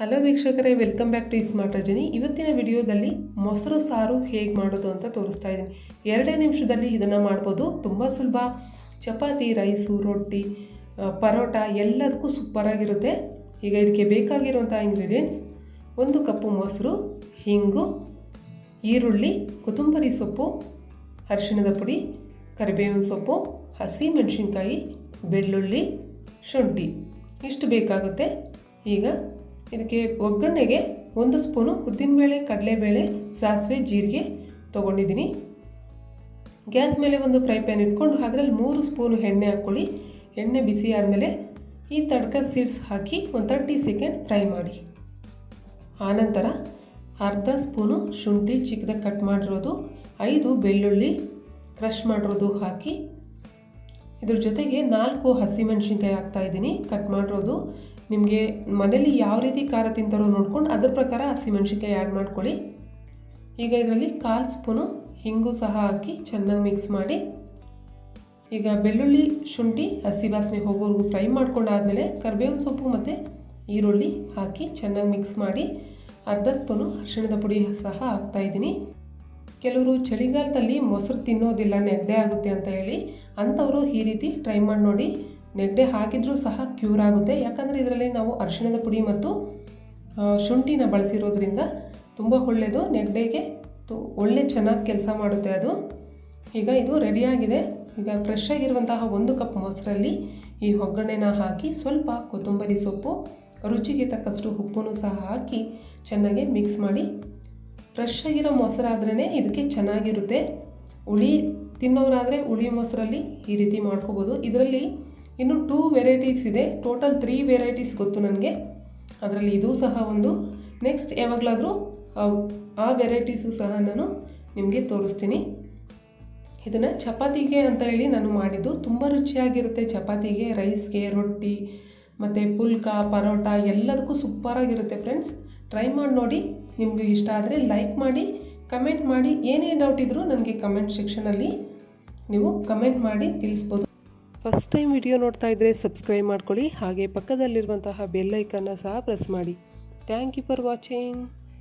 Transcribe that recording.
Hello ವೀಕ್ಷಕರೇ, welcome back to smart Rajani. ಇವತ್ತಿನ ವಿಡಿಯೋದಲ್ಲಿ ಮೊಸರು ಸಾರು ಹೇಗೆ ಮಾಡೋದು ಅಂತ ತೋರಿಸ್ತಾ ಇದ್ದೀನಿ. 2 ನಿಮಿಷದಲ್ಲಿ ಇದನ್ನು ಮಾಡ್ಬೋದು. ತುಂಬ ಸುಲಭ. ಚಪಾತಿ, ರೈಸು, ರೊಟ್ಟಿ, ಪರೋಟ ಎಲ್ಲದಕ್ಕೂ ಸೂಪರಾಗಿರುತ್ತೆ. ಈಗ ಇದಕ್ಕೆ ಬೇಕಾಗಿರುವಂಥ ಇಂಗ್ರೀಡಿಯೆಂಟ್ಸ್: 1 ಕಪ್ಪು ಮೊಸರು, ಹಿಂಗು, ಈರುಳ್ಳಿ, ಕೊತ್ತಂಬರಿ ಸೊಪ್ಪು, ಅರಿಶಿಣದ ಪುಡಿ, ಕರಿಬೇವಿನ ಸೊಪ್ಪು, ಹಸಿ ಮೆಣಸಿನ್ಕಾಯಿ, ಬೆಳ್ಳುಳ್ಳಿ, ಶುಂಠಿ ಇಷ್ಟು ಬೇಕಾಗುತ್ತೆ. ಈಗ ಇದಕ್ಕೆ ಒಗ್ಗರಣೆಗೆ 1 ಸ್ಪೂನು ಉದ್ದಿನಬೇಳೆ, ಕಡಲೆಬೇಳೆ, ಸಾಸಿವೆ, ಜೀರಿಗೆ ತೊಗೊಂಡಿದ್ದೀನಿ. ಗ್ಯಾಸ್ ಮೇಲೆ ಒಂದು ಫ್ರೈ ಪ್ಯಾನ್ ಇಟ್ಕೊಂಡು ಅದರಲ್ಲಿ 3 ಸ್ಪೂನು ಎಣ್ಣೆ ಹಾಕ್ಕೊಳ್ಳಿ. ಎಣ್ಣೆ ಬಿಸಿ ಆದಮೇಲೆ ಈ ತಡ್ಕ ಸೀಡ್ಸ್ ಹಾಕಿ ಒಂದು 30 ಸೆಕೆಂಡ್ ಫ್ರೈ ಮಾಡಿ. ಆನಂತರ ಅರ್ಧ ಸ್ಪೂನು ಶುಂಠಿ ಚಿಕ್ಕದಾಗಿ ಕಟ್ ಮಾಡಿರೋದು, 5 ಬೆಳ್ಳುಳ್ಳಿ ಕ್ರಷ್ ಮಾಡಿರೋದು ಹಾಕಿ, ಇದ್ರ ಜೊತೆಗೆ 4 ಹಸಿಮೆಣಸಿನ್ಕಾಯಿ ಹಾಕ್ತಾಯಿದ್ದೀನಿ ಕಟ್ ಮಾಡಿರೋದು. ನಿಮಗೆ ಮನೇಲಿ ಯಾವ ರೀತಿ ಖಾರ ತಿಂತಾರೋ ನೋಡ್ಕೊಂಡು ಅದ್ರ ಪ್ರಕಾರ ಹಸಿಮೆಣಸಿನ್ಕಾಯಿ ಆ್ಯಡ್ ಮಾಡ್ಕೊಳ್ಳಿ. ಈಗ ಇದರಲ್ಲಿ 1/4 ಸ್ಪೂನು ಹಿಂಗು ಸಹ ಹಾಕಿ ಚೆನ್ನಾಗಿ ಮಿಕ್ಸ್ ಮಾಡಿ. ಈಗ ಬೆಳ್ಳುಳ್ಳಿ, ಶುಂಠಿ ಹಸಿ ವಾಸನೆ ಹೋಗೋವರೆಗೂ ಫ್ರೈ ಮಾಡ್ಕೊಂಡಾದಮೇಲೆ ಕರಿಬೇವಿನ ಸೊಪ್ಪು ಮತ್ತು ಈರುಳ್ಳಿ ಹಾಕಿ ಚೆನ್ನಾಗಿ ಮಿಕ್ಸ್ ಮಾಡಿ. ಅರ್ಧ ಸ್ಪೂನು ಅರಿಶಿಣದ ಪುಡಿ ಸಹ ಹಾಕ್ತಾಯಿದ್ದೀನಿ. ಕೆಲವರು ಚಳಿಗಾಲದಲ್ಲಿ ಮೊಸರು ತಿನ್ನೋದಿಲ್ಲ, ನೆಗಡಿ ಆಗುತ್ತೆ ಅಂತ ಹೇಳಿ, ಅಂಥವರು ಈ ರೀತಿ ಟ್ರೈ ಮಾಡಿ ನೋಡಿ. ನೆಗಡಿ ಹಾಕಿದ್ರೂ ಸಹ ಕ್ಯೂರ್ ಆಗುತ್ತೆ. ಯಾಕಂದರೆ ಇದರಲ್ಲಿ ನಾವು ಅರಿಶಿಣದ ಪುಡಿ ಮತ್ತು ಶುಂಠಿನ ಬಳಸಿರೋದ್ರಿಂದ ತುಂಬ ಒಳ್ಳೆಯದು. ನೆಗಡಿಗೆ ಒಳ್ಳೆ ಚೆನ್ನಾಗಿ ಕೆಲಸ ಮಾಡುತ್ತೆ ಅದು. ಈಗ ಇದು ರೆಡಿಯಾಗಿದೆ. ಈಗ ಫ್ರೆಶ್ ಆಗಿರುವಂತಹ 1 ಕಪ್ ಮೊಸರಲ್ಲಿ ಈ ಒಗ್ಗರಣೆನ ಹಾಕಿ ಸ್ವಲ್ಪ ಕೊತ್ತಂಬರಿ ಸೊಪ್ಪು, ರುಚಿಗೆ ತಕ್ಕಷ್ಟು ಉಪ್ಪನ್ನು ಸಹ ಹಾಕಿ ಚೆನ್ನಾಗಿ ಮಿಕ್ಸ್ ಮಾಡಿ. ಫ್ರೆಶ್ ಆಗಿರೋ ಮೊಸರಾದ್ರೇ ಇದಕ್ಕೆ ಚೆನ್ನಾಗಿರುತ್ತೆ. ಹುಳಿ ತಿನ್ನೋರಾದರೆ ಹುಳಿ ಮೊಸರಲ್ಲಿ ಈ ರೀತಿ ಮಾಡ್ಕೋಬೋದು. ಇದರಲ್ಲಿ ಇನ್ನು 2 ವೆರೈಟೀಸ್ ಇದೆ. ಟೋಟಲ್ 3 ವೆರೈಟೀಸ್ ಗೊತ್ತು ನನಗೆ. ಅದರಲ್ಲಿ ಇದು ಸಹ ಒಂದು. ನೆಕ್ಸ್ಟ್ ಯಾವಾಗಲಾದರೂ ಆ ವೆರೈಟೀಸು ಸಹ ನಾನು ನಿಮಗೆ ತೋರಿಸ್ತೀನಿ. ಇದನ್ನು ಚಪಾತಿಗೆ ಅಂತ ಹೇಳಿ ನಾನು ಮಾಡಿದ್ದು. ತುಂಬ ರುಚಿಯಾಗಿರುತ್ತೆ. ಚಪಾತಿಗೆ, ರೈಸ್ಗೆ, ರೊಟ್ಟಿ ಮತ್ತು ಪುಲ್ಕ, ಪರೋಟ ಎಲ್ಲದಕ್ಕೂ ಸೂಪರಾಗಿರುತ್ತೆ ಫ್ರೆಂಡ್ಸ್. ಟ್ರೈ ಮಾಡಿ ನೋಡಿ. ನಿಮಗೆ ಇಷ್ಟ ಆದರೆ ಲೈಕ್ ಮಾಡಿ, ಕಮೆಂಟ್ ಮಾಡಿ. ಏನೇ ಡೌಟ್ ಇದ್ದರೂ ನನಗೆ ಕಮೆಂಟ್ ಸೆಕ್ಷನಲ್ಲಿ ನೀವು ಕಮೆಂಟ್ ಮಾಡಿ ತಿಳಿಸ್ಬೋದು. ಫಸ್ಟ್ ಟೈಮ್ ವಿಡಿಯೋ ನೋಡ್ತಾ ಇದ್ದರೆ ಸಬ್ಸ್ಕ್ರೈಬ್ ಮಾಡ್ಕೊಳ್ಳಿ. ಹಾಗೆ ಪಕ್ಕದಲ್ಲಿರುವಂತಹ ಬೆಲ್ ಐಕನ್ನ ಸಹ ಪ್ರೆಸ್ ಮಾಡಿ. Thank you for watching.